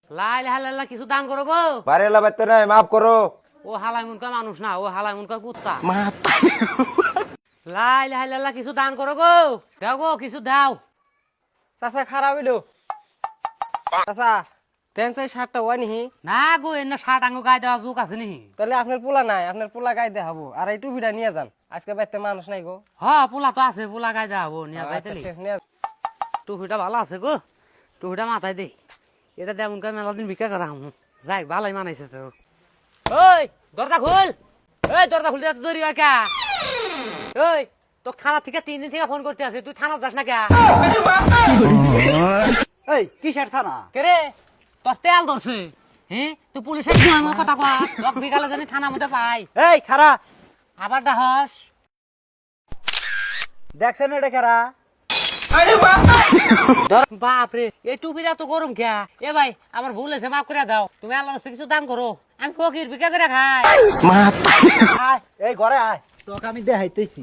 লা ইলাহা ইল্লাল্লাহ কিছু দান করো গো। বারে লাগাতে নাই, মাফ করো। ও হালাই মুনকা মানুষ না, ও হালাই মুনকা কুত্তা। লা ইলাহা ইল্লাল্লাহ কিছু দান করো গো। দাও গো কিছু দাও। চাচা খারাপ হইলো চাচা প্যান্ট সাইজ শার্টটা হয় নি না গো এনে শার্ট আঙ্গো গায়ে দেওয়া যুগ আছে নি। তাহলে আপনার পোলা নাই, আপনার পোলা গায়ে দেখাবো আর এই টুপিটা নিয়ে যান, আজকে বাইতে মানুষ নাই গো। হ্যাঁ পোলা তো আছে, পোলা গায়ে দেওয়া হবো নিয়ে আচ্ছা, যাইতেলি। ঠিক, নিয়ে যান। টুপিটা ভালো আছে গো, টুপিটা মাথায় দে। এটা দেমন কা মেলা দিন ভিক্ষা করা হুম যাই ভালোই মানাইছে তো। ওই দরজা খুল, এই দরজা খুলতে এত দেরি হয় কা? ওই তো থানা থেকে 3 দিন থেকে ফোন করতে আছে, তুই থানা যাস না কে? এই কিসের থানা? কে রে তোর তেল ধরছে? হ্যাঁ তুই পুলিশের আমার কথা কয়া, তোর বিকালে জানি থানা মধ্যে পাই। এই খারা আবার ডাহস দেখছেন এটা খারা? বাপ রে এই টুপিটা তো গরম খেয়া। এ ভাই আমার ভুল হয়েছে, মাফ করে দাও। তুমি আল্লাহর রাস্তায় কিছু দান করো, আমি ফকির ভিক্ষা করে খাই। আয় এই ঘরে আয়, তোকে আমি দেখাইতেছি।